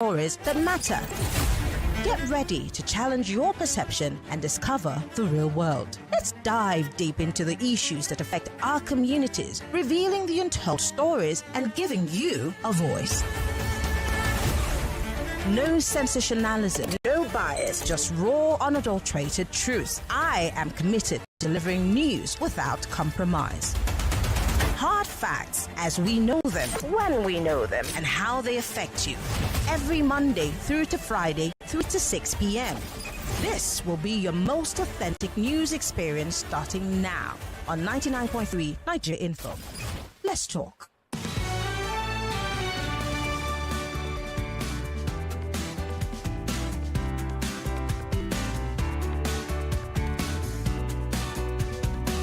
stories that matter. Get ready to challenge your perception and discover the real world. Let's dive deep into the issues that affect our communities, revealing the untold stories and giving you a voice. No sensationalism, no bias, just raw, unadulterated truth. I am committed to delivering news without compromise. Hard facts as we know them, when we know them, and how they affect you. Every Monday through to Friday, through to 6 p.m. This will be your most authentic news experience starting now on 99.3 Nigeria Info. Let's talk.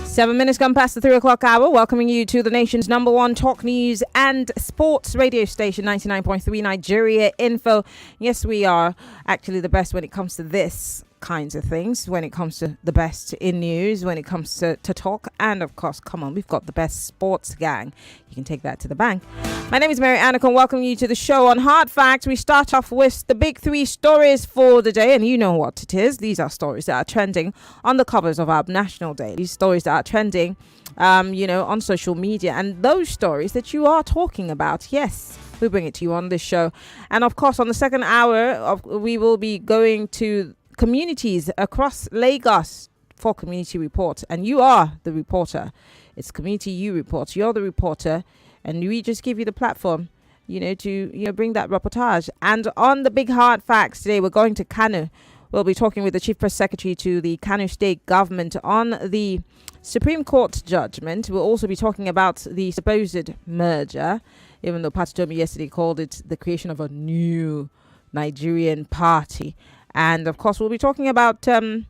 Seven minutes gone past the 3 o'clock hour, welcoming you to the nation's number one talk news and sports radio station, 99.3 Nigeria Info. Yes, we are actually the best when it comes to this kinds of things, when it comes to the best in news, when it comes to talk. And of course, come on, we've got the best sports gang. You can take that to the bank. My name is Mary Anacon, welcoming you to the show on Hard Facts. We start off with the big three stories for the day, and you know what it is. These are stories that are trending on the covers of our national day. These stories that are trending, on social media, and those stories that you are talking about. Yes, we bring it to you on this show. And of course, on the second hour, we will be going to communities across Lagos for Community Report, and you are the reporter. It's Community You Report. You're the reporter, and we just give you the platform, to bring that reportage. And on the big hard facts today, we're going to Kano. We'll be talking with the Chief Press Secretary to the Kano State Government on the Supreme Court judgment. We'll also be talking about the supposed merger, even though Patotomi yesterday called it the creation of a new Nigerian party. And of course, we'll be talking about the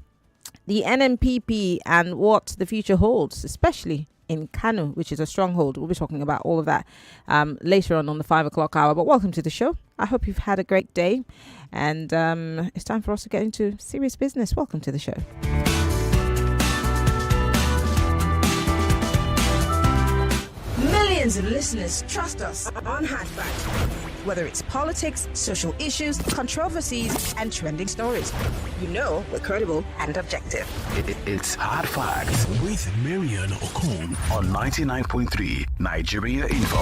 NNPP and what the future holds, especially in Kano, which is a stronghold. We'll be talking about all of that later on the 5 o'clock hour. But welcome to the show. I hope you've had a great day. And it's time for us to get into serious business. Welcome to the show. Millions of listeners trust us on Hard Facts. Whether it's politics, social issues, controversies, and trending stories, we're credible and objective. It's Hard Facts with Marian Okon on 99.3 Nigeria Info.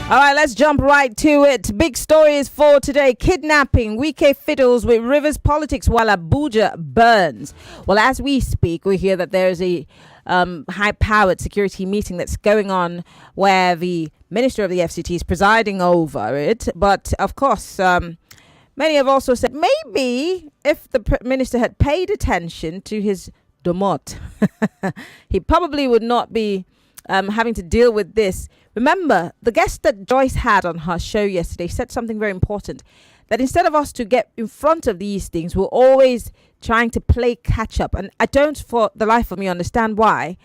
All right, let's jump right to it. Big stories for today. Kidnapping. Wike fiddles with Rivers politics while Abuja burns. Well, as we speak, we hear that there's a high-powered security meeting that's going on where the Minister of the FCT is presiding over it. But, of course, many have also said maybe if the minister had paid attention to his domot, he probably would not be having to deal with this. Remember, the guest that Joyce had on her show yesterday said something very important, that instead of us to get in front of these things, we're always trying to play catch up. And I don't for the life of me understand why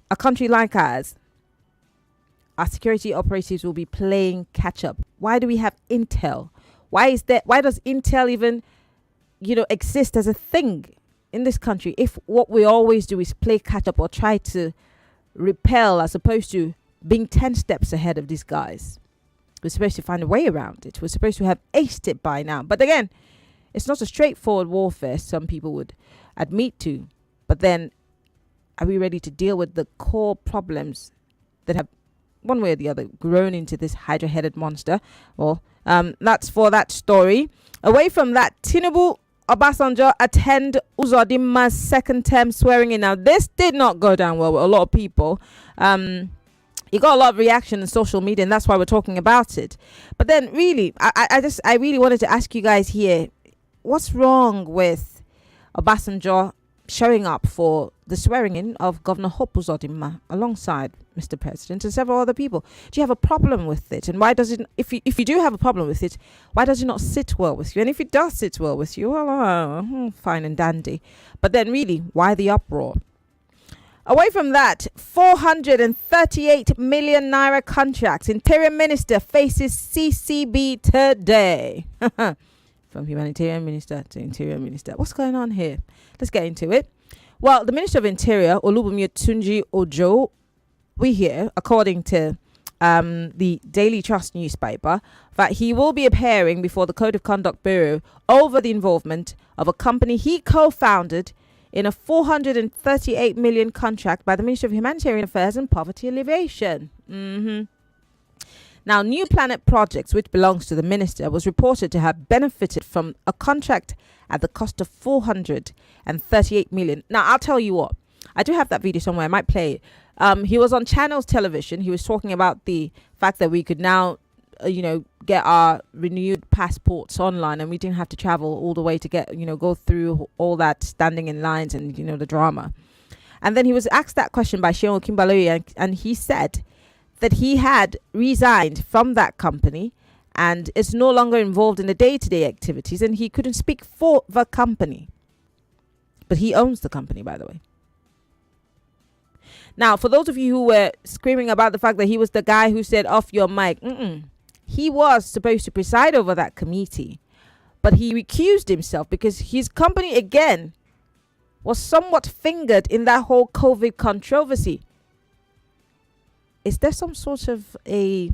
a country like ours, our security operatives will be playing catch up. Why do we have intel? Why does intel even, exist as a thing in this country if what we always do is play catch up or try to repel as opposed to being 10 steps ahead of these guys? We're supposed to find a way around it. We're supposed to have aced it by now. But again, it's not a straightforward warfare, some people would admit to. But then, are we ready to deal with the core problems that have, one way or the other, grown into this hydra-headed monster? Well, that's for that story. Away from that, Tinubu Obasanjo attend Uzodinma's second term swearing in. Now, this did not go down well with a lot of people. It got a lot of reaction on social media, and that's why we're talking about it. But then, really, I really wanted to ask you guys here, what's wrong with Obasanjo showing up for the swearing in of Governor Hope Uzodinma alongside Mr. President and several other people? Do you have a problem with it? And why does it, if you do have a problem with it, why does it not sit well with you? And if it does sit well with you, well, fine and dandy. But then really, why the uproar? Away from that, 438 million naira contracts. Interior Minister faces CCB today. From Humanitarian Minister to Interior Minister. What's going on here? Let's get into it. Well, the Minister of Interior, Tunji Ojo, we hear, according to the Daily Trust newspaper, that he will be appearing before the Code of Conduct Bureau over the involvement of a company he co-founded in a 438 million contract by the Ministry of Humanitarian Affairs and Poverty Alleviation. Now, New Planet Projects, which belongs to the minister, was reported to have benefited from a contract at the cost of 438 million. Now, I'll tell you what, I do have that video somewhere. I might play it. He was on Channels Television. He was talking about the fact that we could now, get our renewed passports online, and we didn't have to travel all the way to get, go through all that standing in lines and, the drama. And then he was asked that question by Sheon Kimbaloyi, and he said that he had resigned from that company and is no longer involved in the day-to-day activities, and he couldn't speak for the company. But he owns the company, by the way. Now, for those of you who were screaming about the fact that he was the guy who said off your mic, he was supposed to preside over that committee, but he recused himself because his company, again, was somewhat fingered in that whole COVID controversy. Is there some sort of it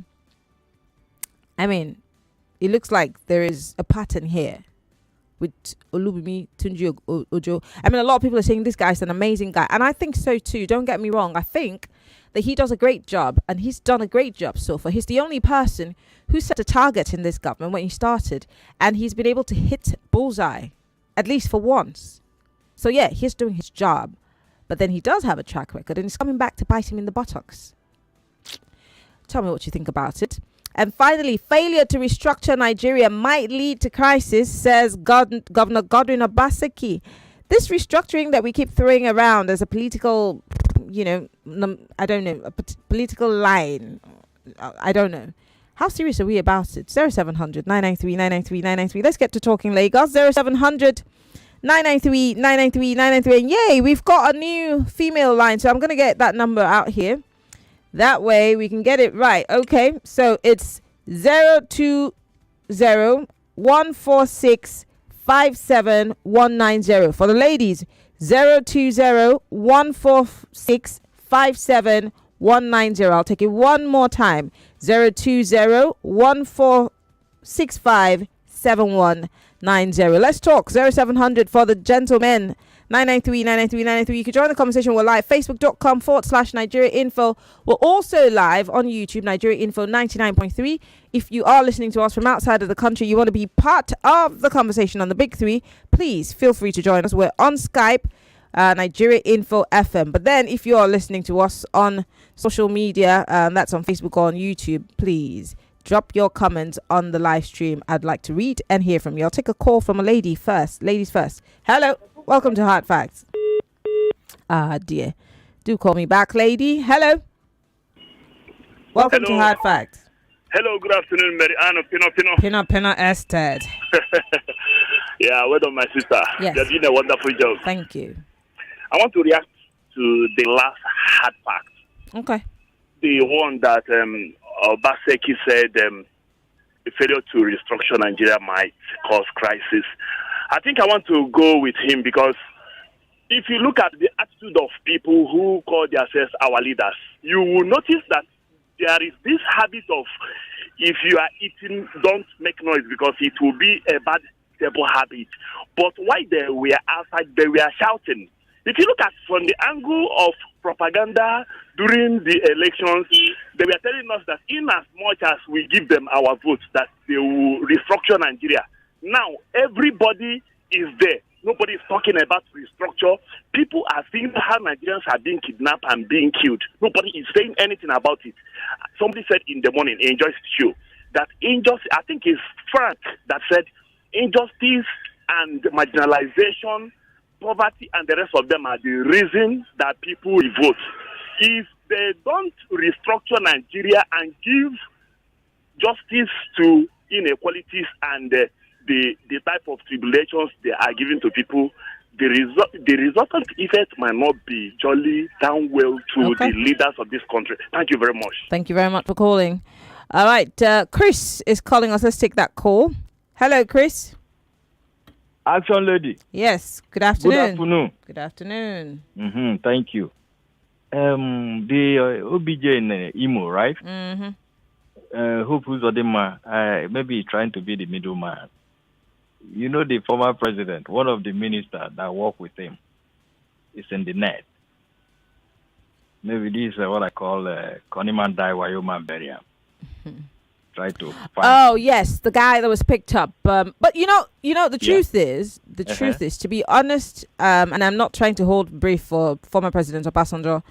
looks like there is a pattern here with Olubimi Tunji Ojo. A lot of people are saying this guy's an amazing guy, and I think so too. Don't get me wrong. I think that he does a great job, and he's done a great job so far. He's the only person who set a target in this government when he started, and he's been able to hit bullseye, at least for once. So yeah, he's doing his job, but then he does have a track record, and it's coming back to bite him in the buttocks. Tell me what you think about it. And finally, failure to restructure Nigeria might lead to crisis, says Governor Godwin Obaseki. This restructuring that we keep throwing around as a political, political line. I don't know. How serious are we about it? 0700 993 993 993. Let's get to talking Lagos. 0700 993 993 993. And yay, we've got a new female line. So I'm going to get that number out here. That way we can get it right. Okay, so it's 020 146 57190. For the ladies, 020 146 57190. I'll take it one more time. 020 146 57190. Let's talk. 0700 for the gentlemen. 993 993 993. You can join the conversation. We're live. Facebook.com/Nigeria Info. We're also live on YouTube, Nigeria Info 99.3. If you are listening to us from outside of the country, you want to be part of the conversation on the big three, please feel free to join us. We're on Skype, Nigeria Info FM. But then if you are listening to us on social media, that's on Facebook or on YouTube, please drop your comments on the live stream. I'd like to read and hear from you. I'll take a call from a lady first. Ladies first. Hello. Welcome to Hard Facts. Ah, dear. Do call me back, lady. Hello. Welcome to Hard Facts. Hello, good afternoon, Mariano Pino Esther. Yeah, well done, my sister. Yes. You're doing a wonderful job. Thank you. I want to react to the last hard fact. Okay. The one that Obaseki said the failure to restructure Nigeria might cause crisis. I think I want to go with him because if you look at the attitude of people who call themselves our leaders, you will notice that there is this habit of if you are eating, don't make noise because it will be a bad terrible habit. But while they were outside, they were shouting. If you look at from the angle of propaganda during the elections, they were telling us that in as much as we give them our votes, that they will restructure Nigeria. Now, everybody is there. Nobody is talking about restructure. People are seeing how Nigerians are being kidnapped and being killed. Nobody is saying anything about it. Somebody said in the morning, Injustice show, that injustice, I think it's Frank that said, injustice and marginalization, poverty, and the rest of them are the reason that people will vote. If they don't restructure Nigeria and give justice to inequalities and the type of tribulations they are giving to people, the resultant effect might not be jolly down well to the leaders of this country. Thank you very much. Thank you very much for calling. All right, Chris is calling us. Let's take that call. Hello, Chris. Action lady. Yes, good afternoon. Good afternoon. Good afternoon. Thank you. the OBJ in Imo, right? Hope Uzodinma, maybe trying to be the middleman. You know, the former president, one of the ministers that work with him is in the net. Maybe this is what I call Koniman Dai Wayoman Burial. Try to find. Oh yes, the guy that was picked up. But the truth is, truth is, to be honest, and I'm not trying to hold brief for former President Obasanjo.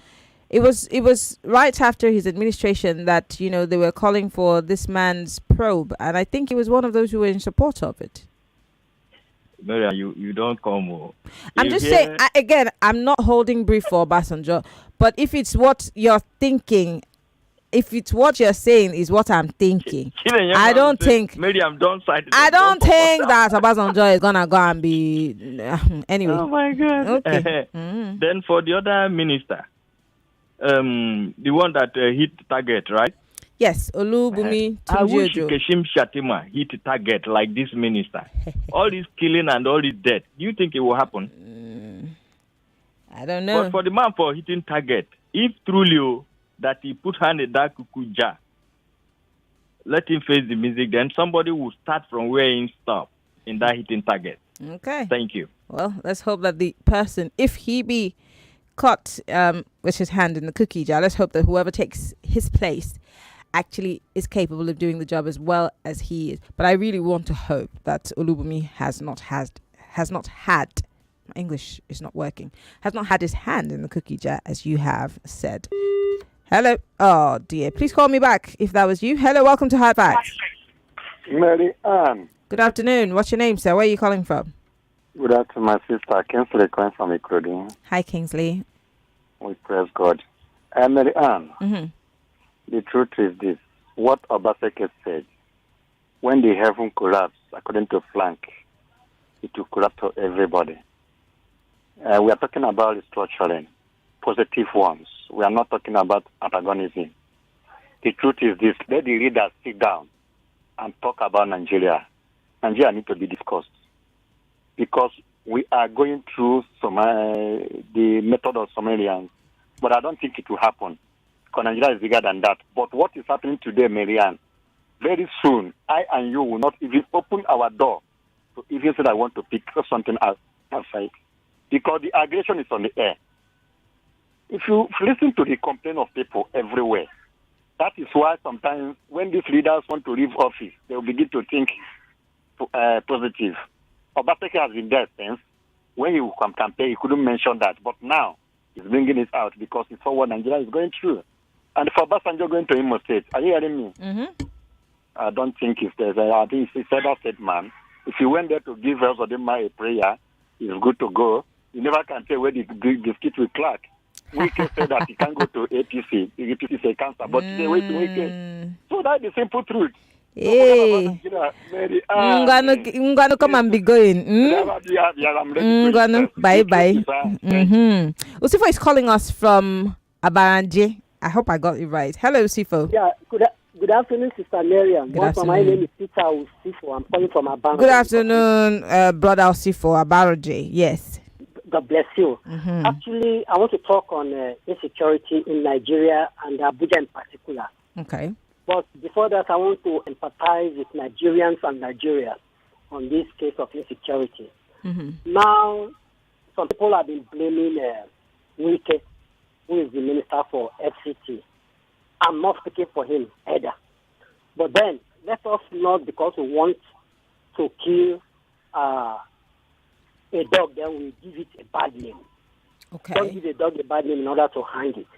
It was right after his administration that they were calling for this man's probe, and I think he was one of those who were in support of it. Maria, you don't come. I'm just saying, I'm not holding brief for Obasanjo, but if it's what you're thinking, if it's what you're saying is what I'm thinking, I don't think I don't think that Obasanjo is gonna go and be anyway. Oh my God. Okay. Then for the other minister, the one that hit target, right? Yes, Olubumi I Tunji wish Ojo. Kashim Shatima hit target like this minister. All this killing and all this death. Do you think it will happen? I don't know. But for the man for hitting target, if truly that he put hand in that kukuja, let him face the music, then somebody will start from where he stopped in that hitting target. Okay. Thank you. Well, let's hope that the person, if he be caught with his hand in the cookie jar, let's hope that whoever takes his place actually is capable of doing the job as well as he is. But I really want to hope that Olubumi has not had my English is not working, has not had his hand in the cookie jar, as you have said. Hello. Oh dear. Please call me back if that was you. Hello, welcome to Hard Facts. Mary Ann. Good afternoon. What's your name, sir? Where are you calling from? Good afternoon, my sister. Kingsley calling from Ikrodin. Hi, Kingsley. We praise God. Mary Ann. Mm-hmm. The truth is this. What Obaseki said, when the heaven collapsed, according to Frank, it will collapse to everybody. We are talking about restructuring, positive ones. We are not talking about antagonism. The truth is this. Let the leaders sit down and talk about Nigeria. Nigeria needs to be discussed. Because we are going through the method of Somalians, but I don't think it will happen. Because Nigeria is bigger than that. But what is happening today, Marianne, very soon, I and you will not even open our door to even say that I want to pick something outside. Because the aggression is on the air. If you listen to the complaint of people everywhere, that is why sometimes when these leaders want to leave office, they will begin to think positive. Obaseki has been there since. When he will come campaign, he couldn't mention that. But now, he's bringing it out because he saw what Nigeria is going through. And for Obasanjo going to Imo State, are you hearing me? Mm-hmm. I don't think it's there. I think it's a federal state man. If he went there to give Uzodinma a prayer, he's good to go. You never can tell where the skit will clack. Wike said that he can't go to APC. The APC is a cancer, but they wait to Wike. So that's the simple truth. Hey, Ngano, come and be going. Ngano, bye bye. Usifo is calling us from Abaranje. I hope I got it right. Hello, Usifo. Yeah, good afternoon, Sister Miriam. My name is Peter Usifo. I'm calling from Abaranje. Good afternoon, brother Usifo, Abaranje. Yes. God bless you. Mm-hmm. Actually, I want to talk on insecurity in Nigeria and Abuja in particular. Okay. But before that, I want to empathize with Nigerians and Nigerians on this case of insecurity. Mm-hmm. Now, some people have been blaming Wike, who is the minister for FCT. I'm not speaking for him either. But then, let us not, because we want to kill a dog, then we give it a bad name. Okay. Don't give a dog a bad name in order to hang it.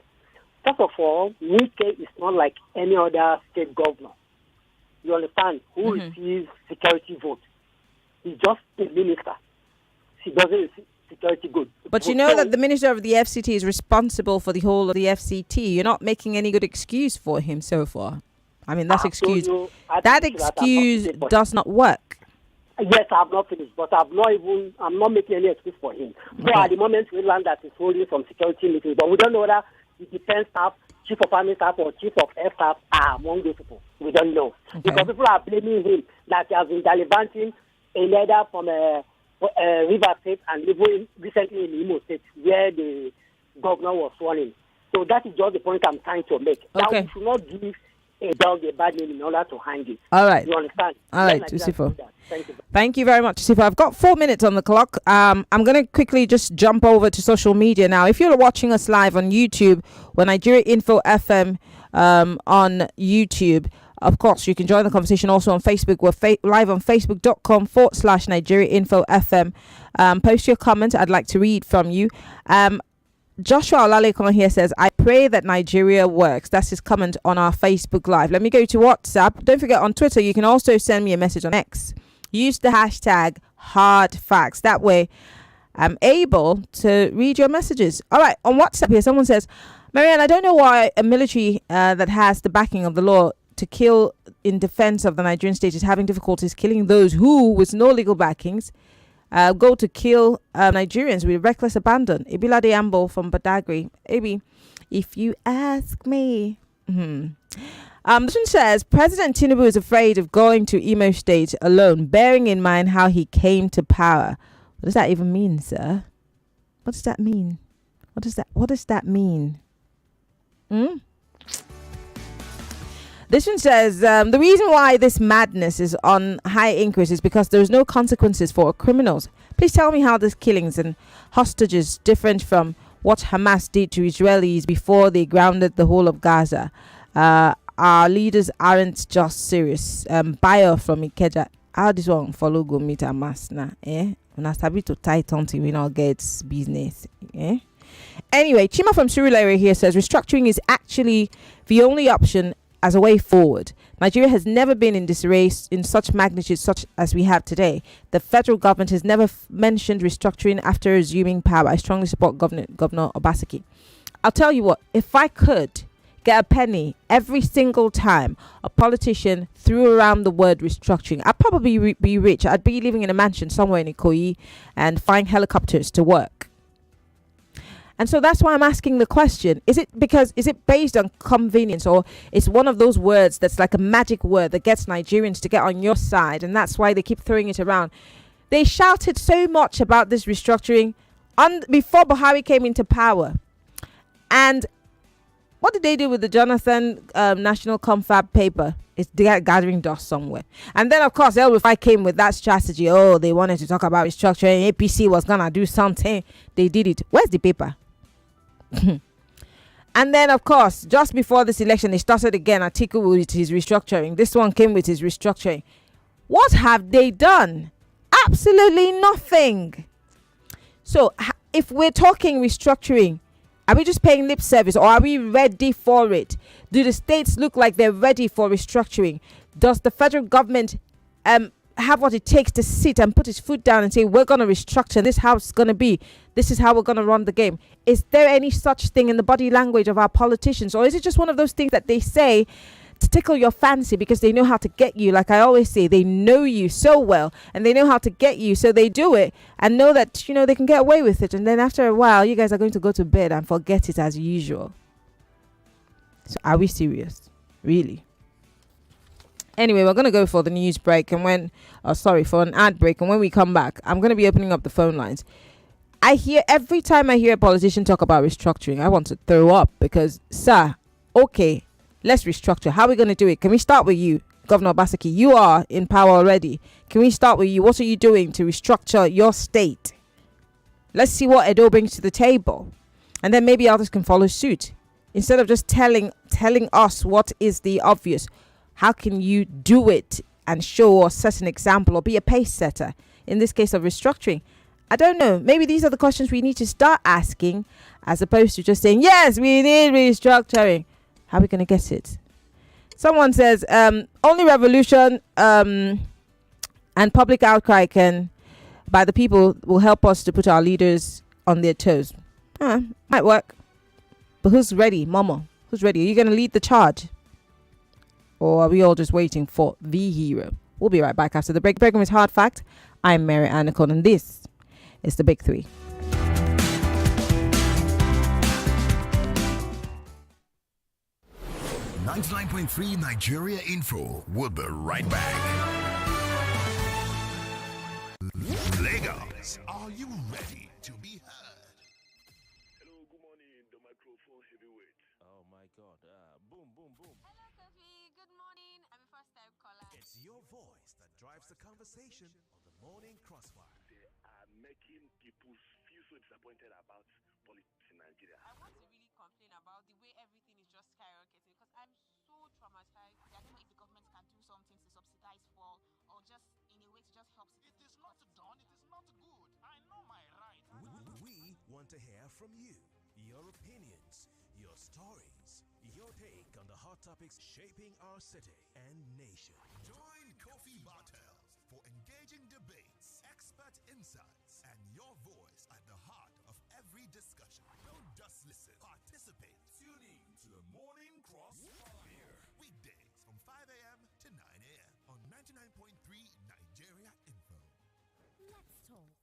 First of all, Wike is not like any other state governor. You understand? Who receives security vote. He's just a minister. He doesn't receive security good. But you know that the minister of the FCT is responsible for the whole of the FCT. You're not making any good excuse for him so far. I mean, that excuse does not work. Yes, I have not finished, but I'm not making any excuse for him. So at the moment, we learn that he's holding some security meetings, but we don't know whether the defense staff, chief of army staff, or chief of air staff are among those people. We don't know. Okay. Because people are blaming him that he has been gallivanting a leader from River State and even recently in Imo State, where the governor was sworn in. So that is just the point I'm trying to make. That Okay. we should not give a dog a bad name in order to hang it. All right. You understand? All right, Then I Tusifo. do that. Thank you. Thank you very much, Sifa. I've got 4 minutes on the clock. I'm going to quickly just jump over to social media now. If you're watching us live on YouTube, we're Nigeria Info FM on YouTube. Of course, you can join the conversation also on Facebook. We're live on facebook.com/Nigeria Info FM. Post your comment. I'd like to read from you. Joshua Olalekon here says, I pray that Nigeria works. That's his comment on our Facebook Live. Let me go to WhatsApp. Don't forget, on Twitter, you can also send me a message on X. Use the hashtag #hardfacts. That way, I'm able to read your messages. All right, on WhatsApp here, someone says, Marianne, I don't know why a military that has the backing of the law to kill in defense of the Nigerian state is having difficulties killing those who, with no legal backings, go to kill Nigerians with reckless abandon. Ibila de Ambo from Badagry. Maybe, if you ask me. This one says, President Tinubu is afraid of going to Imo State alone, bearing in mind how he came to power. What does that even mean, sir? What does that mean? What does that mean? This one says, the reason why this madness is on high increase is because there's no consequences for criminals. Please tell me how these killings and hostages different from what Hamas did to Israelis before they grounded the whole of Gaza. Our leaders aren't just serious. Buyer from Ikeja. How this one follow go meet Hamas now? When I start to tight on we not get business. Anyway, Chima from Surulere here says restructuring is actually the only option as a way forward. Nigeria has never been in this race in such magnitude such as we have today. The federal government has never mentioned restructuring after assuming power. I strongly support Governor Obaseki. I'll tell you what, if I could get a penny every single time a politician threw around the word restructuring, I'd probably be rich. I'd be living in a mansion somewhere in Ikoyi and flying helicopters to work. And so that's why I'm asking the question. Is it based on convenience, or it's one of those words that's like a magic word that gets Nigerians to get on your side, and that's why they keep throwing it around? They shouted so much about this restructuring before Buhari came into power. And what did they do with the Jonathan National Confab paper? It's gathering dust somewhere. And then, of course, El-Rufai came with that strategy. Oh, they wanted to talk about restructuring. APC was going to do something. They did it. Where's the paper? And then, of course, just before this election, they started again. Atiku with his restructuring. This one came with his restructuring. What have they done? Absolutely nothing. So if we're talking restructuring, are we just paying lip service, or are we ready for it? Do the states look like they're ready for restructuring? Does the federal government have what it takes to sit and put its foot down and say, we're going to restructure, this is how it's going to be, this is how we're going to run the game? Is there any such thing in the body language of our politicians, or is it just one of those things that they say to tickle your fancy because they know how to get you? Like I always say, they know you so well and they know how to get you, so they do it and know that, you know, they can get away with it, and then after a while you guys are going to go to bed and forget it as usual. So are we serious? Really? Anyway, we're going to go for the news break, and for an ad break, and when we come back, I'm going to be opening up the phone lines. Every time I hear a politician talk about restructuring, I want to throw up because, sir, okay, let's restructure. How are we going to do it? Can we start with you, Governor Obaseki? You are in power already. Can we start with you? What are you doing to restructure your state? Let's see what Edo brings to the table, and then maybe others can follow suit. Instead of just telling us what is the obvious, how can you do it and show or set an example or be a pace setter in this case of restructuring? I don't know. Maybe these are the questions we need to start asking, as opposed to just saying, yes, we need restructuring. How are we going to get it? Someone says, only revolution and public outcry by the people will help us to put our leaders on their toes. Might work. But who's ready, Mama? Who's ready? Are you going to lead the charge? Or are we all just waiting for the hero? We'll be right back after the break. Breaking with Hard Fact. I'm Mary Okon, and this is the Big Three. 99.3 Nigeria Info. We'll be right back. Lagos, are you ready to be heard? Hello, good morning. The microphone heavyweight. your voice that drives the conversation on the Morning Crossfire. They are making people feel so disappointed about politics in Nigeria. I want to really complain about the way everything is just skyrocketing because I'm so traumatized. I don't know if the government can do something to subsidize fuel or just in a way to just help citizens. It is not done. It is not good. I know my right. We want to hear from you, your opinions, your stories, your take on the hot topics shaping our city and nation. Join Coffee Bartels for engaging debates, expert insights, and your voice at the heart of every discussion. Don't just listen, participate. Tune in to the Morning Crossfire. Weekdays from 5 a.m. to 9 a.m. on 99.3 Nigeria Info. Let's talk.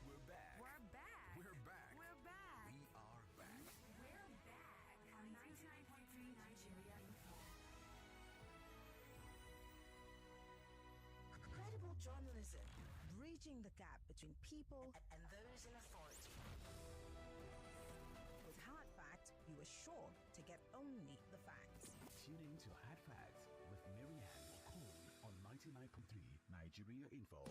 We're back. We're back. We're back. We're back. We are back. We're back on 99.3 Nigeria Info. Credible journalism, bridging the gap between people and those in authority. With hard facts, you are sure to get only the facts. Tune in to Hard Facts with Marianne Okon on 99.3 Nigeria Info.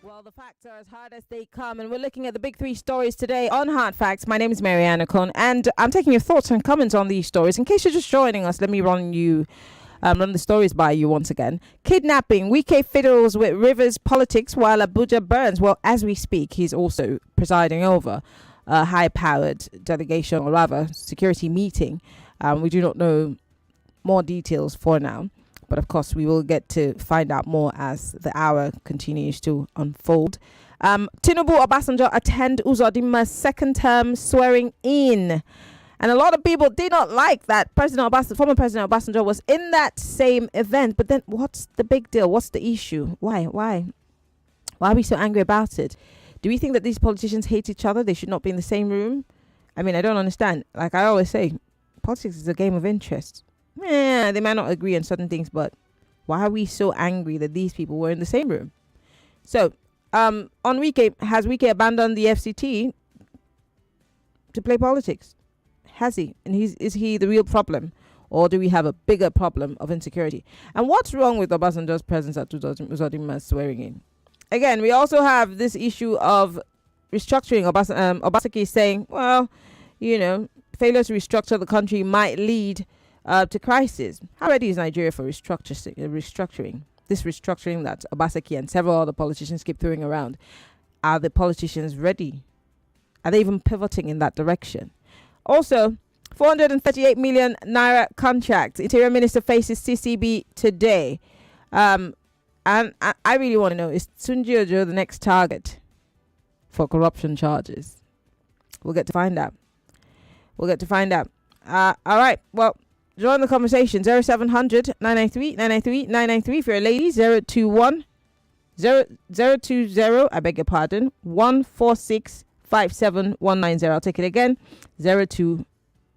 Well, the facts are as hard as they come, and we're looking at the big three stories today on Hard Facts. My name is Marianne Okon, and I'm taking your thoughts and comments on these stories. In case you're just joining us, let me run the stories by you once again. Kidnapping. Wike fiddles with Rivers politics while Abuja burns. Well, as we speak, he's also presiding over a high-powered delegation, or rather security meeting. We do not know more details for now, but of course we will get to find out more as the hour continues to unfold. Tinubu Obasanjo attend Uzodinma's second term swearing in. And a lot of people did not like that former President Obasanjo was in that same event. But then what's the big deal? What's the issue? Why are we so angry about it? Do we think that these politicians hate each other? They should not be in the same room? I mean, I don't understand. Like I always say, politics is a game of interest. Yeah, they might not agree on certain things, but why are we so angry that these people were in the same room? So, on Wike, has Wike abandoned the FCT to play politics? Has he? And is he the real problem? Or do we have a bigger problem of insecurity? And what's wrong with Obasanjo's presence at Uzodinma's swearing in? Again, we also have this issue of restructuring. Obaseki is saying, well, failure to restructure the country might lead to crisis. How ready is Nigeria for restructuring? This restructuring that Obaseki and several other politicians keep throwing around. Are the politicians ready? Are they even pivoting in that direction? Also, 438 million naira contract. Interior Minister faces CCB today. And I really want to know, is Tunji Ojo the next target for corruption charges? We'll get to find out. All right. Well, join the conversation. 0700 993 993 993 for your ladies. 021 020. I beg your pardon. 146 57190. I'll take it again. 020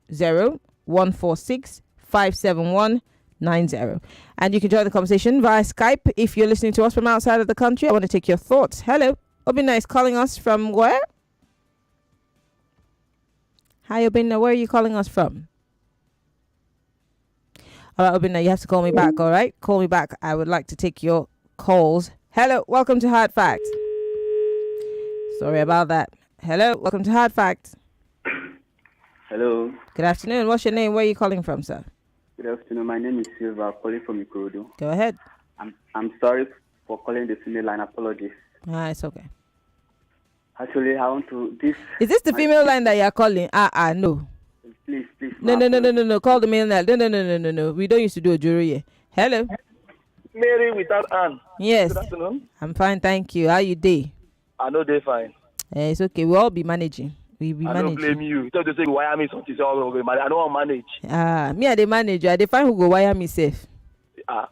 146 57190. And you can join the conversation via Skype if you're listening to us from outside of the country. I want to take your thoughts. Hello. Obinna is calling us from where? Hi, Obinna. Where are you calling us from? All right, Obinna, you have to call me back, all right? Call me back. I would like to take your calls. Hello. Welcome to Hard Facts. Sorry about that. Hello. Welcome to Hard Facts. Hello. Good afternoon. What's your name? Where are you calling from, sir? Good afternoon. My name is Silva, calling from Ikorodu. Go ahead. I'm sorry for calling the female line. Apologies. It's okay. Actually, I want to Is this the female line that you're calling? No. Please. No. Call the male line. No. We don't used to do a jury here. Hello. Mary without Anne. Yes. Good afternoon. I'm fine, thank you. How you day? I know they're fine. It's okay. We'll all be managing. I don't blame you. You to say wire me something. I don't want to manage. Me I manage. I define who go wire me safe.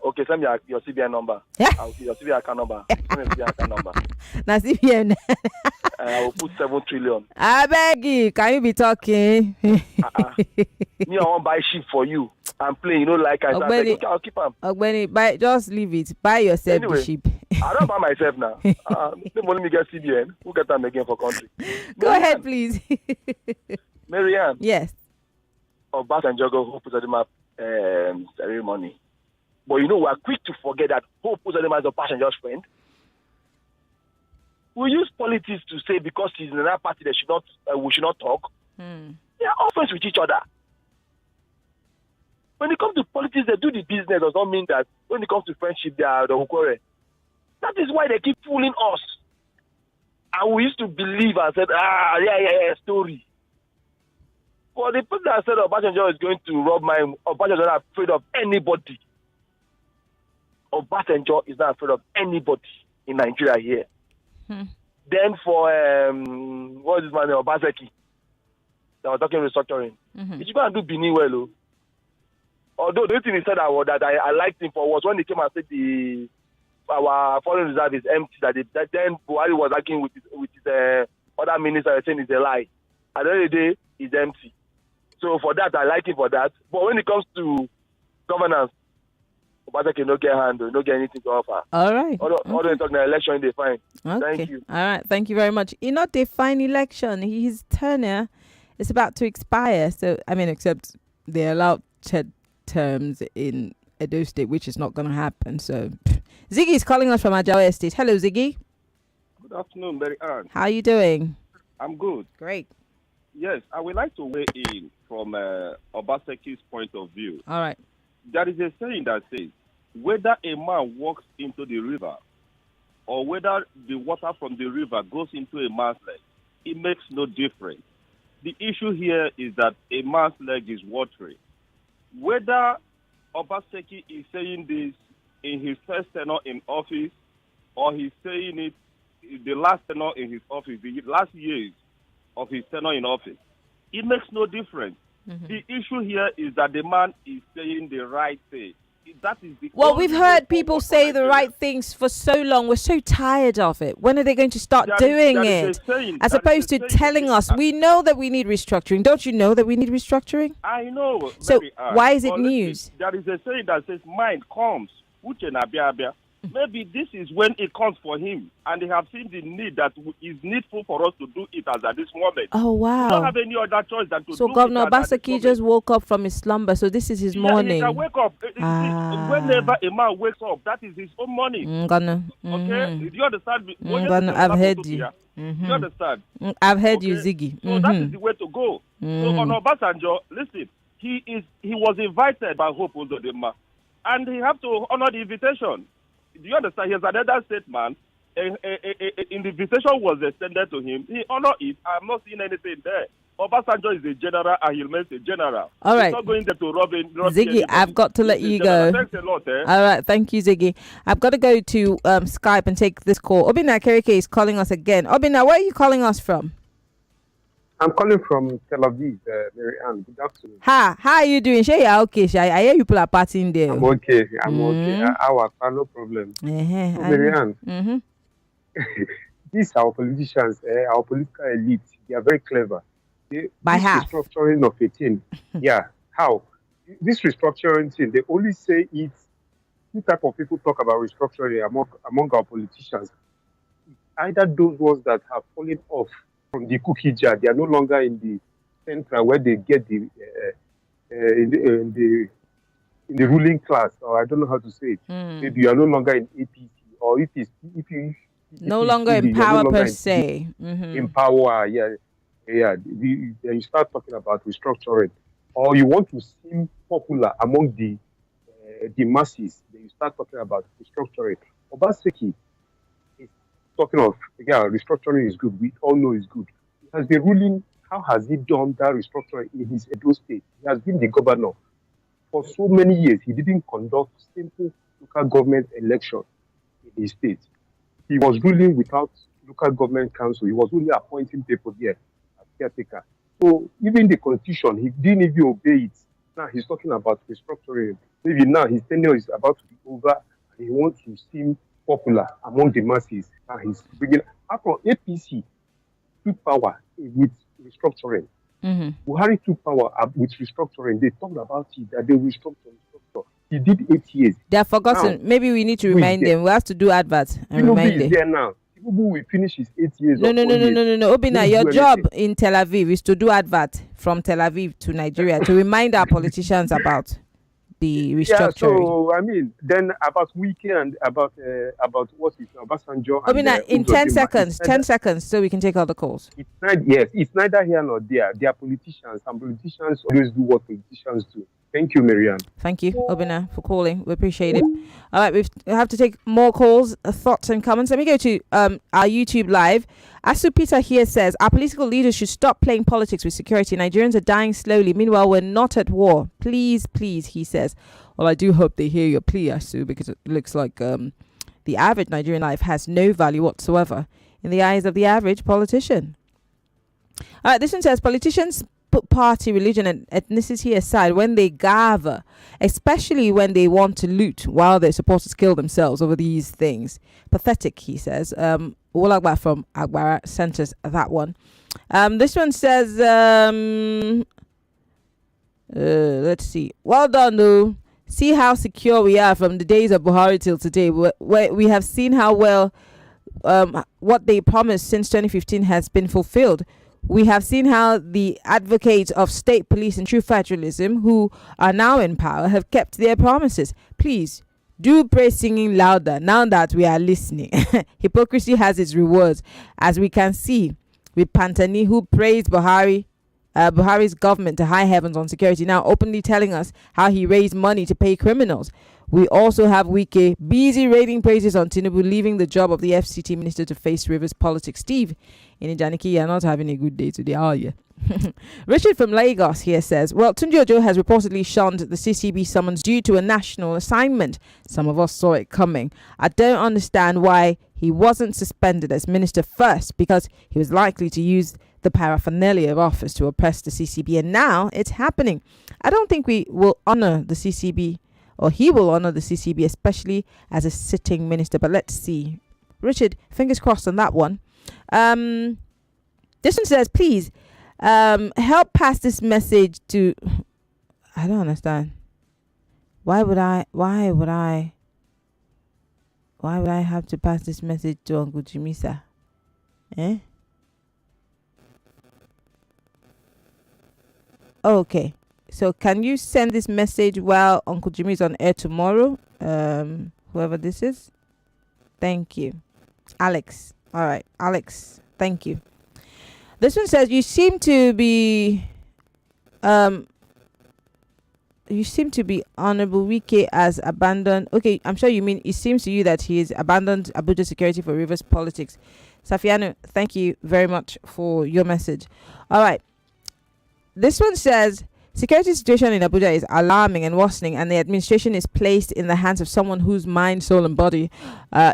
Okay. Send me your CBN number. I'll see your CBN account number. Send me your CBN number. Now CBN. I will put 7 trillion. I beg you. Can you be talking? Me, I want buy sheep for you. I'm playing. You know, like I said, okay, I'll keep them. Ogbeni, just leave it. Buy yourself the sheep. I don't buy myself now. Let me get CBN. We'll get them again for country. Go ahead, please. Marianne. Yes. Obasanjo who put ceremony. But we are quick to forget that Hope Uzodinma is Obasanjo's friend. We use politics to say because he's in another party that we should not talk. They are all friends with each other. When it comes to politics, they do the business. Does not mean that when it comes to friendship, they are the Okore. That is why they keep fooling us. And we used to believe and said, story. But the person that said Obasanjo is going to rob my Obasanjo is not afraid of anybody. Obasanjo is not afraid of anybody in Nigeria here. Then for what is his name, Obaseki, that was talking restructuring. He's going to do Bini well. Although the thing he said that I liked him for was when he came and said our foreign reserve is empty. That then Buhari was arguing with his other minister saying it's a lie. At the end of the day, it's empty. So for that, I like him for that. But when it comes to governance, Obaseki no get hand, no get anything to offer. All right. All the talking election, they fine. Okay. Thank you. All right. Thank you very much. Not a fine election. His tenure is about to expire. So, except they allow terms in Edo State, which is not going to happen. So, Ziggy is calling us from Ajawa Estate. Hello, Ziggy. Good afternoon, Mary Ann. How are you doing? I'm good. Great. Yes, I would like to weigh in from Obaseki's point of view. All right. There is a saying that says, whether a man walks into the river or whether the water from the river goes into a man's leg, it makes no difference. The issue here is that a man's leg is watery. Whether Obaseki is saying this in his first tenure in office or he's saying it in the last tenure in his office, the last years of his tenure in office, it makes no difference. The issue here is that the man is saying the right thing. That is the we've heard people say the right things for so long. We're so tired of it. When are they going to start doing it? As opposed to telling us, we know that we need restructuring. Don't you know that we need restructuring? I know. So why is it news? There is a saying that says, mind comes. Maybe this is when it comes for him, and they have seen the need that is needful for us to do it as at this moment. Oh, wow. We don't have any other choice than to do it. So Governor Obaseki just woke up from his slumber, so this is his morning. He can wake up. Whenever a man wakes up, that is his own morning. Okay? Do you understand? I've heard you. You understand? I've heard you, Ziggy. So that is the way to go. So on Obasanjo, listen, he was invited by Hope Uzodinma, and he have to honor the invitation. Do you understand? Here's another statement. An invitation was extended to him. He honored it. I'm not seeing anything there. Obasanjo is a general and he remains a general. All right. He's not going there to rob Ziggy, I've got to let you go. Thanks a lot. All right. Thank you, Ziggy. I've got to go to Skype and take this call. Obina Kereke is calling us again. Obina, where are you calling us from? I'm calling from Tel Aviv, Mary Ann. Good afternoon. How are you doing? Shay, okay. I hear you people are partying there. I'm okay. No problem. Mary Ann, these our politicians, our political elite, they are very clever. By half. Restructuring of a thing. Yeah. How? This restructuring thing, they only say it. Two type of people talk about restructuring among our politicians. Either those ones that have fallen off from the cookie jar, they are no longer in the central where they get the in the ruling class, or I don't know how to say it. Maybe you are no longer in APC, or if you no longer in power per se. In power, yeah. Then you start talking about restructuring, or you want to seem popular among the masses. Then you start talking about restructuring. Obaseki is talking of restructuring is good. We all know it's good. He has been ruling. How has he done that restructuring in his Edo state? He has been the governor for so many years. He didn't conduct simple local government election in his state. He was ruling without local government council. He was only appointing people there as caretaker. So even the constitution, he didn't even obey it. Now he's talking about restructuring. Maybe now his tenure is about to be over and he wants to seem popular among the masses. Now he's bringing after APC took power with restructuring. Buhari took power with restructuring. They talked about it, that they restructure. He did 8 years. They are forgotten. Now, maybe we need to remind them. We have to do adverts and remind them. There now. Tinubu will finish his 8 years. No. Obina, your job in Tel Aviv is to do advert from Tel Aviv to Nigeria to remind our politicians about. the Yeah, restructuring. so I mean, then about Wike and about what is Obasanjo and Obina, in 10 Uzodinma, seconds, 10 seconds, so we can take all the calls. yes, it's neither here nor there. They are politicians, and politicians always do what politicians do. Thank you, Marianne. Thank you, Obina, for calling. We appreciate it. All right, we have to take more calls, thoughts, and comments. Let me go to our YouTube live. Asu Peter here says, our political leaders should stop playing politics with security. Nigerians are dying slowly. Meanwhile, we're not at war. Please, please, he says. Well, I do hope they hear your plea, Asu, because it looks like the average Nigerian life has no value whatsoever in the eyes of the average politician. All right, this one says, politicians put party, religion, and ethnicity aside when they gather, especially when they want to loot while their supporters kill themselves over these things. Pathetic, he says. Olagba from Agbara sent us that one. This one says, let's see. Well done, though. See how secure we are from the days of Buhari till today. We have seen how well what they promised since 2015 has been fulfilled. We have seen how the advocates of state police and true federalism who are now in power have kept their promises. Please do pray singing louder now that we are listening. Hypocrisy has its rewards, as we can see with Pantani, who praised Buhari's government to high heavens on security, now openly telling us how he raised money to pay criminals. We also have Wike busy raiding praises on Tinubu, leaving the job of the FCT minister to face Rivers politics. Steve in Ijaniki, you're not having a good day today, are you? Richard from Lagos here says, well, Tunji Ojo has reportedly shunned the CCB summons due to a national assignment. Some of us saw it coming. I don't understand why he wasn't suspended as minister first, because he was likely to use the paraphernalia of office to oppress the CCB, and now it's happening. I don't think we will honor the CCB, or he will honor the CCB, especially as a sitting minister. But let's see. Richard, fingers crossed on that one. This one says, please help pass this message to... I don't understand. Why would I have to pass this message to Uncle Jimisa? Eh? Okay. So can you send this message while Uncle Jimmy is on air tomorrow? Whoever this is. Thank you. Alex. All right. Alex. Thank you. This one says, you seem to be Honorable Wike as abandoned. Okay, I'm sure you mean it seems to you that he has abandoned Abuja security for Rivers politics. Safiano, thank you very much for your message. All right. This one says, security situation in Abuja is alarming and worsening, and the administration is placed in the hands of someone whose mind, soul, and body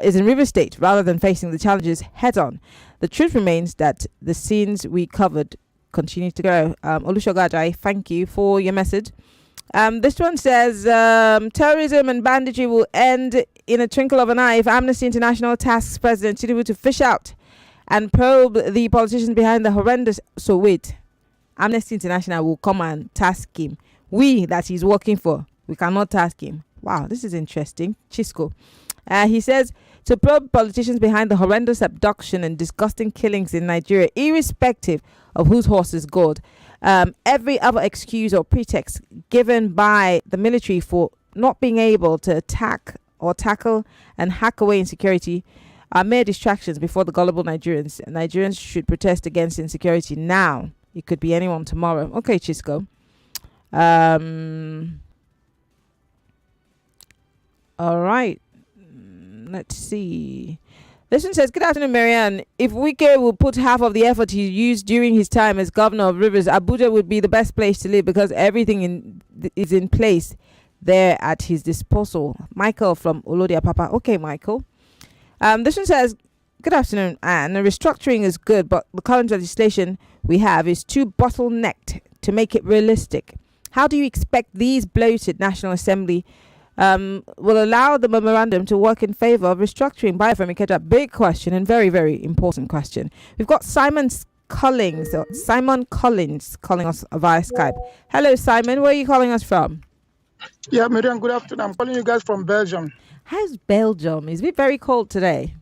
is in River State rather than facing the challenges head on. The truth remains that the scenes we covered continue to grow. Olushogajai, thank you for your message. This one says, terrorism and banditry will end in a twinkle of an eye if Amnesty International tasks President Tinubu to fish out and probe the politicians behind the horrendous... So wait. Amnesty International will come and task him. We that he's working for, we cannot task him. Wow, this is interesting. Chisco. He says, to probe politicians behind the horrendous abduction and disgusting killings in Nigeria, irrespective of whose horse is gored. Every other excuse or pretext given by the military for not being able to attack or tackle and hack away insecurity are mere distractions before the gullible Nigerians. Nigerians should protest against insecurity now. It could be anyone tomorrow. Okay, Chisco. All right. Let's see. This one says, good afternoon, Marianne. If Wike will put half of the effort he used during his time as governor of Rivers, Abuja would be the best place to live because everything is in place there at his disposal. Michael from Olodia Papa. Okay, Michael. This one says, good afternoon, and the restructuring is good, but the current legislation we have is too bottlenecked to make it realistic. How do you expect these bloated National Assembly will allow the memorandum to work in favor of restructuring? Biofemi Keja, big question and very, very important question. We've got Simon Collins calling us via Skype. Hello, Simon. Where are you calling us from? Yeah, Miriam, good afternoon. I'm calling you guys from Belgium. How's Belgium? Is it very cold today?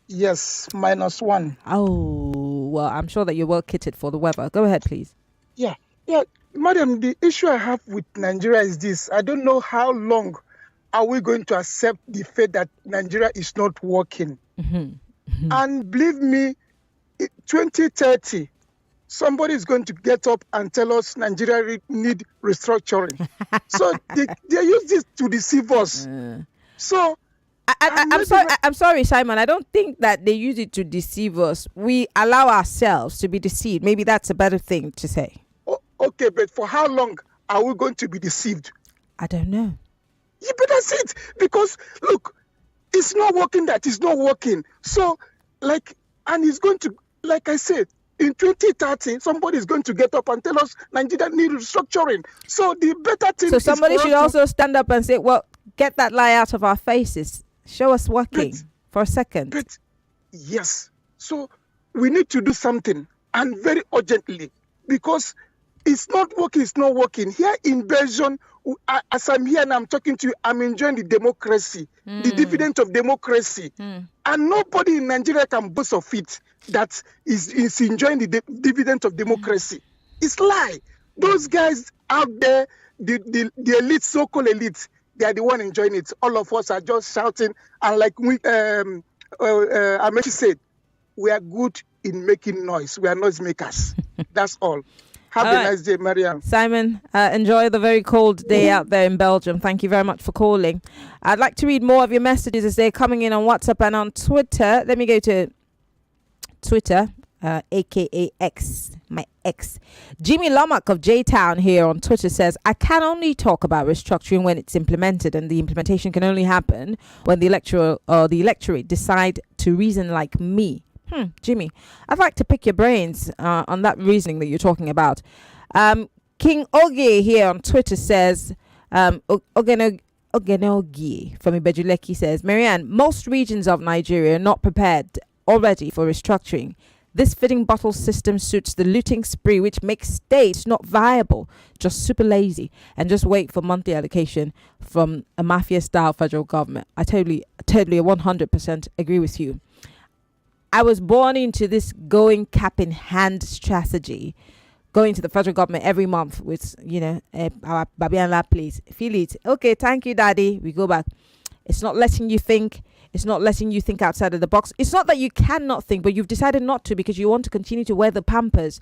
Yes, -1. Oh, well, I'm sure that you're well kitted for the weather. Go ahead, please. Yeah. Madam, the issue I have with Nigeria is this. I don't know how long are we going to accept the fact that Nigeria is not working. And believe me, 2030, somebody is going to get up and tell us Nigeria need restructuring. So they use this to deceive us. So I'm sorry, Simon. I don't think that they use it to deceive us. We allow ourselves to be deceived. Maybe that's a better thing to say. Okay, but for how long are we going to be deceived? I don't know. You better see it, because look, it's not working. That is not working. So, and it's going to, like I said, in 2030, somebody is going to get up and tell us Nigeria needs restructuring. So the better thing. So somebody should also stand up and say, "Well, get that lie out of our faces. Show us working for a second." But yes, so we need to do something, and very urgently, because it's not working. It's not working here in Belgium. As I'm here and I'm talking to you, I'm enjoying the democracy, the dividend of democracy, and nobody in Nigeria can boast of it. That is enjoying the dividend of democracy. It's lie. Those guys out there, the elite, so-called elite, they are the one enjoying it. All of us are just shouting, and like Amechi said, we are good in making noise. We are noise makers. That's all. Have a nice day, Mariam. Simon, enjoy the very cold day out there in Belgium. Thank you very much for calling. I'd like to read more of your messages as they're coming in on WhatsApp and on Twitter. Let me go to Twitter, aka X, my ex. Jimmy Lomack of J-Town here on Twitter says, I can only talk about restructuring when it's implemented, and the implementation can only happen when the electorate decide to reason like me. Jimmy, I'd like to pick your brains on that reasoning that you're talking about. King Oge here on Twitter says, Ogenogi from Ibejuleki says, Marianne, most regions of Nigeria are not prepared already for restructuring. This feeding bottle system suits the looting spree, which makes states not viable, just super lazy, and just wait for monthly allocation from a mafia-style federal government. I totally 100% agree with you. I was born into this going cap in hand strategy, going to the federal government every month with, our Babianla, please feel it. Okay, thank you, daddy. We go back. It's not letting you think. It's not letting you think outside of the box. It's not that you cannot think, but you've decided not to because you want to continue to wear the pampers.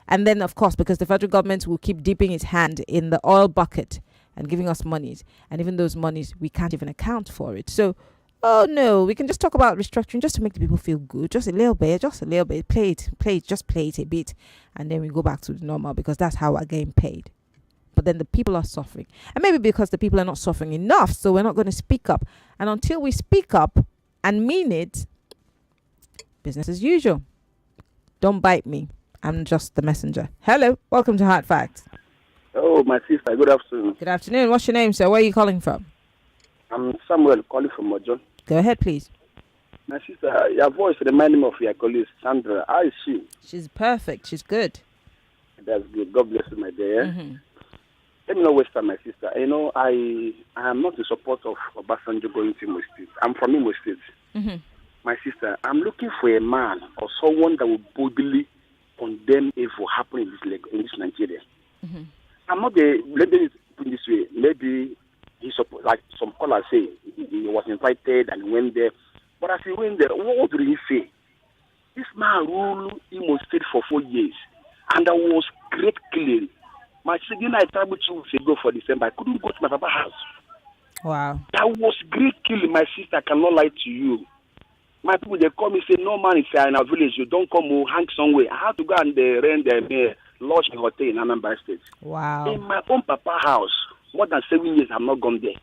And then, of course, because the federal government will keep dipping its hand in the oil bucket and giving us monies. And even those monies, we can't even account for it. So, oh no, we can just talk about restructuring just to make the people feel good. Just a little bit. Play it a bit. And then we go back to the normal because that's how we're getting paid. But then the people are suffering. And maybe because the people are not suffering enough, so we're not going to speak up. And until we speak up and mean it, business as usual. Don't bite me. I'm just the messenger. Hello. Welcome to Hard Facts. Oh, my sister. Good afternoon. Good afternoon. What's your name, sir? Where are you calling from? I'm Samuel, calling from Ojo. Go ahead, please. My sister, your voice reminded me of your colleague, Sandra. How is she? She's perfect. She's good. That's good. God bless you, my dear. Let me not waste time, my sister. I am not in support of Obasanjo going to Imo State. I'm from Imo State. My sister, I'm looking for a man or someone that will boldly condemn evil happening in this Nigeria. I'm not let me put it this way. Maybe he support, like some callers say, he was invited and he went there. But as he went there, what did he say? This man ruled Imo State for 4 years, and there was great killing. My sister, I traveled 2 weeks ago for December. I couldn't go to my papa's house. Wow. That was great killing, my sister. I cannot lie to you. My people, they call me, say, no man is in our village. You don't come or hang somewhere. I have to go and rent the lodge in hotel in Anambra State. Wow. In my own papa's house, more than 7 years, I have not gone there.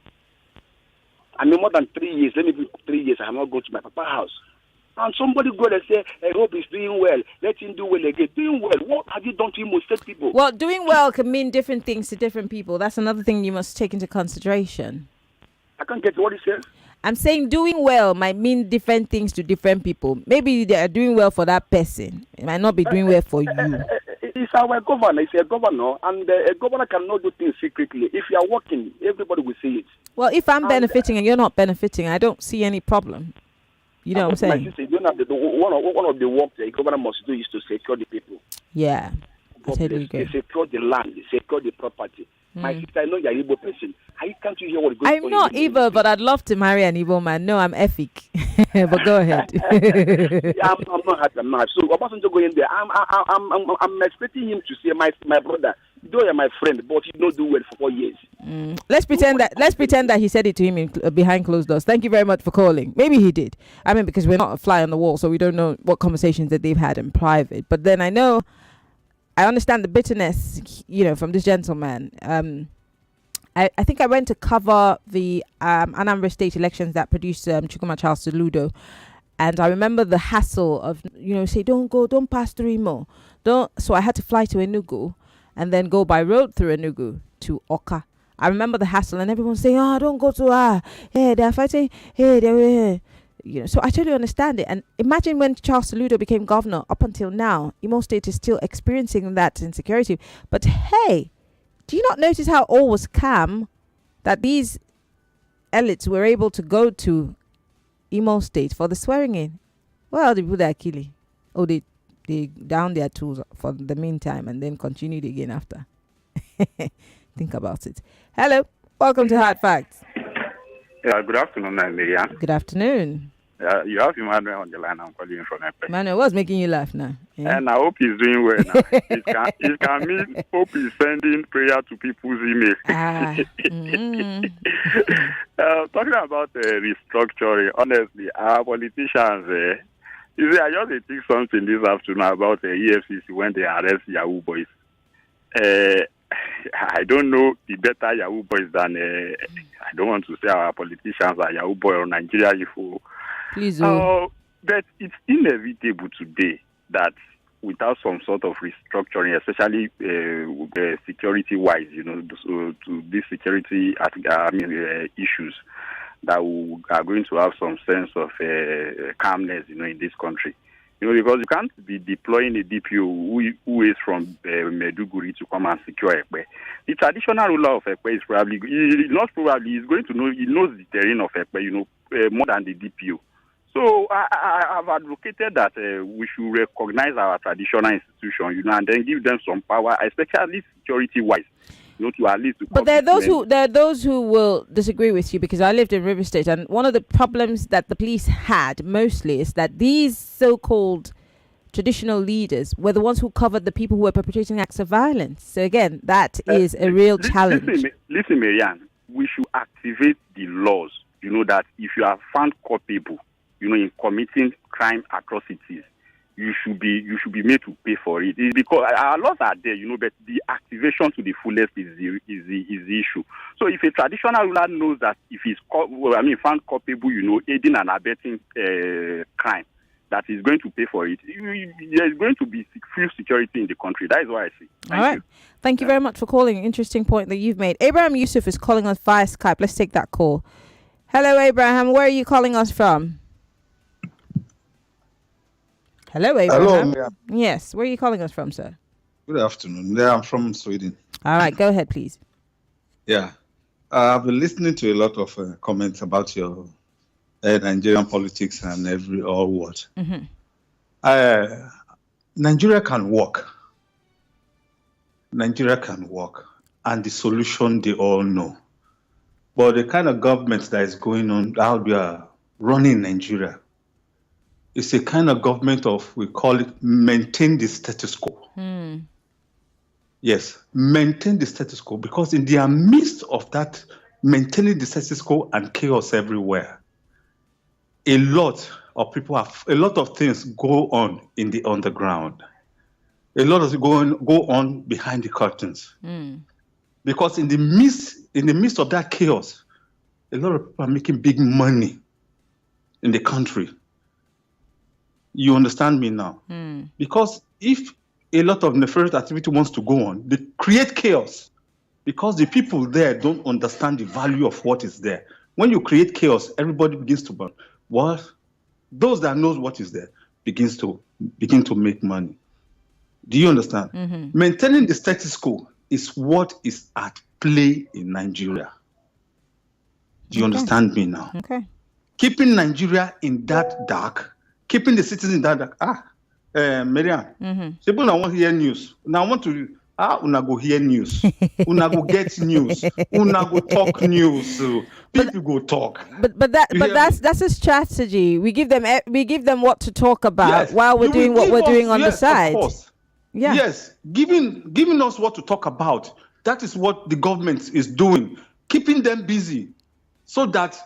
I mean, more than 3 years, let me be 3 years, I have not gone to my papa's house. And somebody go and say, I hope he's doing well. Let him do well again. Doing well. What have you done to Imo State people? Well, doing well can mean different things to different people. That's another thing you must take into consideration. I can't get what he says. I'm saying doing well might mean different things to different people. Maybe they are doing well for that person. It might not be doing well for you. It's our governor. It's a governor. And a governor cannot do things secretly. If you are working, everybody will see it. Well, if I'm benefiting and you're not benefiting, I don't see any problem. You know what I'm saying? Sister, you don't have one of the work the government must do is to secure the people. Yeah. totally agree. They secure the land, they secure the property. My sister, I know you're an Igbo person. Can't you hear what goes I'm not Igbo, but I'd love to marry an Igbo man. No, I'm Efik. But go ahead. I'm not happy. I'm not. So Obasanjo going there. I'm expecting him to say, my brother, though you're my friend, but you don't do well for 4 years. Let's pretend that he said it to him behind closed doors. Thank you very much for calling. Maybe he did. I mean, because we're not a fly on the wall, so we don't know what conversations that they've had in private. But then I understand the bitterness, from this gentleman. I think I went to cover the Anambra state elections that produced Chukwuma Charles Soludo. And I remember the hassle of, say, don't pass through Imo. So I had to fly to Enugu and then go by road through Enugu to Oka. I remember the hassle and everyone saying, don't go to, they're fighting, they're. So I totally understand it. And imagine when Charles Soludo became governor, up until now, Imo State is still experiencing that insecurity. But hey, do you not notice how all was calm, that these elites were able to go to Imo State for the swearing in? Well, the people are killing. They down their tools for the meantime and then continued again after. Think about it. Hello, welcome to Hard Facts. Yeah, good afternoon, Miriam. Good afternoon. You have Emmanuel on the line. I'm calling you from Epe. Emmanuel, what's making you laugh now? Yeah. And I hope he's doing well now. It can mean hope he's sending prayer to people's email. Talking about restructuring, honestly, our politicians, you see, I just think something this afternoon about EFCC when they arrest Yahoo boys. I don't know the better Yahoo boys than I don't want to say our politicians are Yahoo boy or Nigeria Ifo. Please. But it's inevitable today that without some sort of restructuring, especially security wise, to these security issues, that we are going to have some sense of calmness, in this country. Because you can't be deploying a DPO who is from Meduguri to come and secure Ekpe. The traditional ruler of Ekpe is probably, he's going to know, he knows the terrain of Ekpe, more than the DPO. So I've advocated that we should recognize our traditional institution, and then give them some power, especially security-wise. To at least. But there are those who will disagree with you, because I lived in River State, and one of the problems that the police had mostly is that these so-called traditional leaders were the ones who covered the people who were perpetrating acts of violence. So again, that is a real challenge. Listen, Marianne, we should activate the laws. That if you are found culpable, in committing crime atrocities, you should be made to pay for it. It's because our laws are there, but the activation to the fullest is the issue. So if a traditional ruler knows that if he's found culpable, aiding and abetting crime, that he's going to pay for it, there's going to be full security in the country. That is what I see. Thank you. Thank you very much for calling. Interesting point that you've made. Abraham Yusuf is calling us via Skype. Let's take that call. Hello, Abraham. Where are you calling us from? Hello, Abraham. Hello. Yes, where are you calling us from, sir? Good afternoon. Yeah, I'm from Sweden. All right, go ahead, please. Yeah, I've been listening to a lot of comments about your Nigerian politics and all what. Mm-hmm. Nigeria can work. Nigeria can work, and the solution they all know. But the kind of government that is going on, how they are running Nigeria, it's a kind of government of, we call it, maintain the status quo. Yes, maintain the status quo, because in the midst of that, maintaining the status quo and chaos everywhere, a lot of things go on in the underground. A lot of go on behind the curtains. Because in the midst of that chaos, a lot of people are making big money in the country. You understand me now? Because if a lot of nefarious activity wants to go on, they create chaos, because the people there don't understand the value of what is there. When you create chaos, everybody begins to burn. What? Those that knows what is there begin to make money. Do you understand? Maintaining the status quo is what is at play in Nigeria. Do you understand me now? Okay. Keeping Nigeria in that dark, keeping the citizens in that dark. Marian. People now want to hear news. Now I want to una go hear news. Una go get news. Una go talk news. So people go talk. But that's a strategy. We give them what to talk about while we're doing what we're doing on the side. Of course. Yeah. Yes, giving us what to talk about. That is what the government is doing, keeping them busy, so that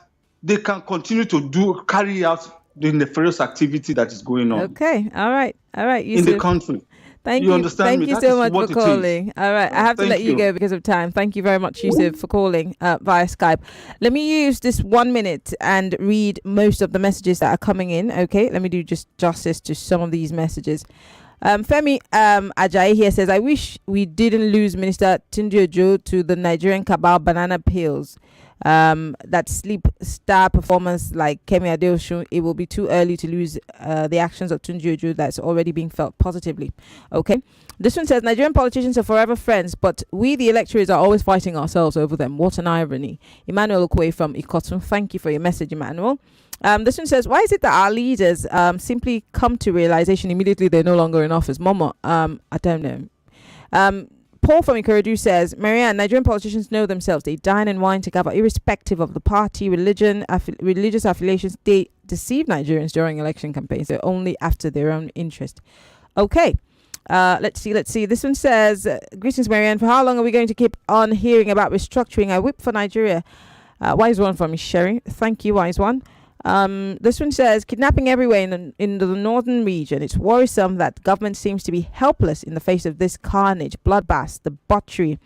they can continue to carry out the nefarious activity that is going on. Okay, all right, in the country. Thank you. Understand Thank me? you so much for calling. All right, I have to let you go because of time. Thank you very much, Yusuf, for calling via Skype. Let me use this 1 minute and read most of the messages that are coming in. Okay, let me do just justice to some of these messages. Femi Ajayi here says, I wish we didn't lose Minister Tunji Ojo to the Nigerian cabal banana pills. That sleep star performance like Kemi Adeosun, it will be too early to lose the actions of Tunji Ojo that's already being felt positively. Okay. This one says, Nigerian politicians are forever friends, but we, the electorates, are always fighting ourselves over them. What an irony. Emmanuel Okwe from Ikotun. Thank you for your message, Emmanuel. This one says, why is it that our leaders simply come to realization immediately they're no longer in office? Momo, I don't know. Paul from Ikorodu says, Marianne, Nigerian politicians know themselves. They dine and wine together, irrespective of the party, religious affiliations. They deceive Nigerians during election campaigns. They're only after their own interest. Okay. Let's see. This one says, greetings, Marianne. For how long are we going to keep on hearing about restructuring? I whip for Nigeria. Wise one from Sherry. Thank you, Wise one. This one says, kidnapping everywhere in the northern region. It's worrisome that government seems to be helpless in the face of this carnage, bloodbath, debauchery,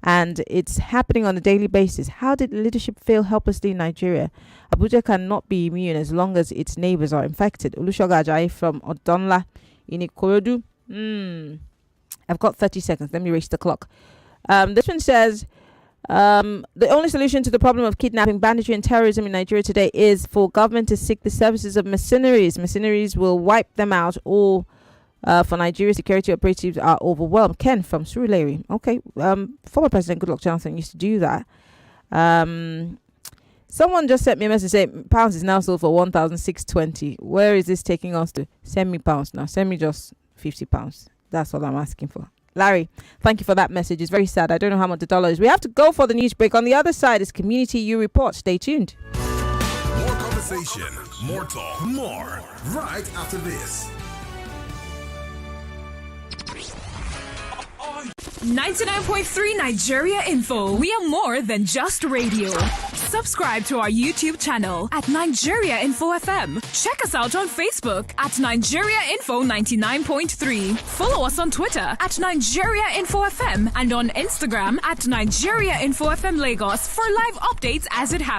and it's happening on a daily basis. How did leadership fail helplessly in Nigeria? Abuja cannot be immune as long as its neighbors are infected. Olusoga Ajayi from Odonla in Ikorodu. I've got 30 seconds. Let me race the clock. This one says, the only solution to the problem of kidnapping, banditry and terrorism in Nigeria today is for government to seek the services of mercenaries. Mercenaries will wipe them out. All for Nigeria, security operatives are overwhelmed. Ken from Surulere. Okay. Former President Goodluck Jonathan used to do that. Someone just sent me a message saying pounds is now sold for 1,620. Where is this taking us to? Send me pounds now. Send me just £50. That's all I'm asking for. Larry, thank you for that message. It's very sad. I don't know how much the dollar is. We have to go for the news break. On the other side is Community U Report. Stay tuned. More conversation, more talk, more right after this. 99.3 Nigeria Info. We are more than just radio. Subscribe to our YouTube channel at Nigeria Info FM. Check us out on Facebook at Nigeria Info 99.3. Follow us on Twitter at Nigeria Info FM and on Instagram at Nigeria Info FM Lagos for live updates as it happens.